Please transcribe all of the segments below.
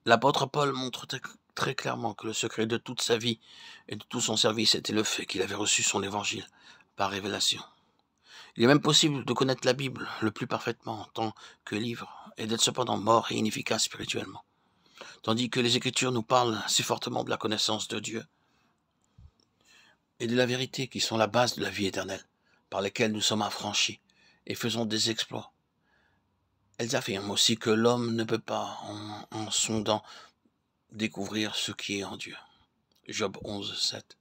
L'apôtre Paul montre très clairement que le secret de toute sa vie et de tout son service était le fait qu'il avait reçu son évangile par révélation. Il est même possible de connaître la Bible le plus parfaitement en tant que livre et d'être cependant mort et inefficace spirituellement. Tandis que les Écritures nous parlent si fortement de la connaissance de Dieu et de la vérité qui sont la base de la vie éternelle, par lesquelles nous sommes affranchis et faisons des exploits. Elles affirment aussi que l'homme ne peut pas, en sondant, découvrir ce qui est en Dieu. Job 11, 7.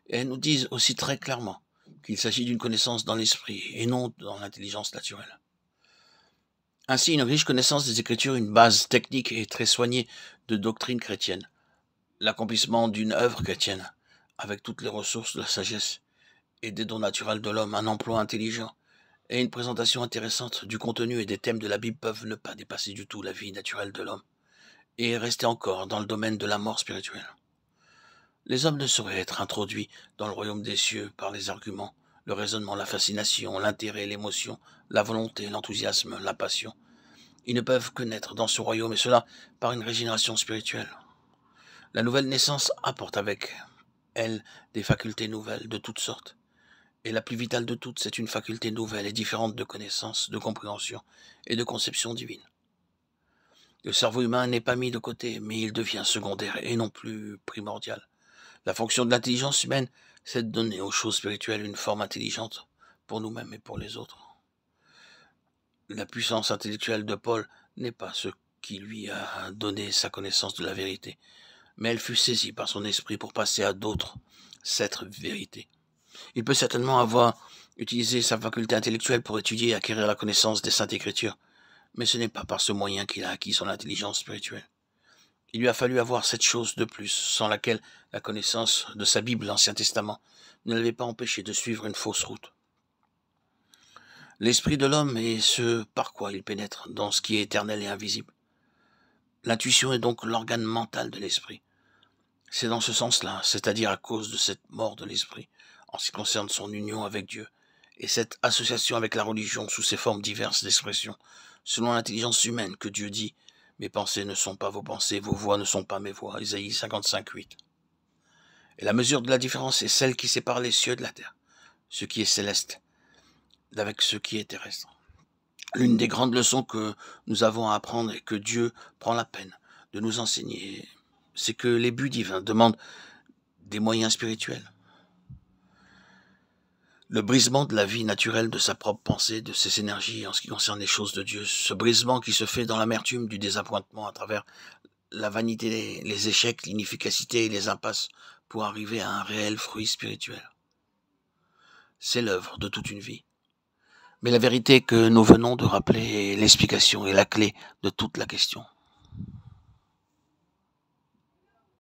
Et elles nous disent aussi très clairement qu'il s'agit d'une connaissance dans l'esprit et non dans l'intelligence naturelle. Ainsi, une riche connaissance des Écritures, une base technique et très soignée de doctrine chrétienne, l'accomplissement d'une œuvre chrétienne, avec toutes les ressources de la sagesse et des dons naturels de l'homme, un emploi intelligent et une présentation intéressante du contenu et des thèmes de la Bible peuvent ne pas dépasser du tout la vie naturelle de l'homme et rester encore dans le domaine de la mort spirituelle. Les hommes ne sauraient être introduits dans le royaume des cieux par les arguments, le raisonnement, la fascination, l'intérêt, l'émotion, la volonté, l'enthousiasme, la passion. Ils ne peuvent que naître dans ce royaume, et cela par une régénération spirituelle. La nouvelle naissance apporte avec elle des facultés nouvelles de toutes sortes. Et la plus vitale de toutes, c'est une faculté nouvelle et différente de connaissance, de compréhension et de conception divine. Le cerveau humain n'est pas mis de côté, mais il devient secondaire et non plus primordial. La fonction de l'intelligence humaine, c'est de donner aux choses spirituelles une forme intelligente pour nous-mêmes et pour les autres. La puissance intellectuelle de Paul n'est pas ce qui lui a donné sa connaissance de la vérité, mais elle fut saisie par son esprit pour passer à d'autres cette vérité. Il peut certainement avoir utilisé sa faculté intellectuelle pour étudier et acquérir la connaissance des Saintes Écritures, mais ce n'est pas par ce moyen qu'il a acquis son intelligence spirituelle. Il lui a fallu avoir cette chose de plus, sans laquelle la connaissance de sa Bible, l'Ancien Testament, ne l'avait pas empêché de suivre une fausse route. L'esprit de l'homme est ce par quoi il pénètre dans ce qui est éternel et invisible. L'intuition est donc l'organe mental de l'esprit. C'est dans ce sens-là, c'est-à-dire à cause de cette mort de l'esprit, en ce qui concerne son union avec Dieu, et cette association avec la religion sous ses formes diverses d'expression, selon l'intelligence humaine que Dieu dit « Mes pensées ne sont pas vos pensées, vos voix ne sont pas mes voix » Isaïe 55, 8. Et la mesure de la différence est celle qui sépare les cieux de la terre, ce qui est céleste, d'avec ce qui est terrestre. L'une des grandes leçons que nous avons à apprendre et que Dieu prend la peine de nous enseigner, c'est que les buts divins demandent des moyens spirituels. Le brisement de la vie naturelle de sa propre pensée, de ses énergies en ce qui concerne les choses de Dieu, ce brisement qui se fait dans l'amertume du désappointement à travers la vanité, les échecs, l'inefficacité et les impasses pour arriver à un réel fruit spirituel. C'est l'œuvre de toute une vie. Mais la vérité que nous venons de rappeler est l'explication et la clé de toute la question.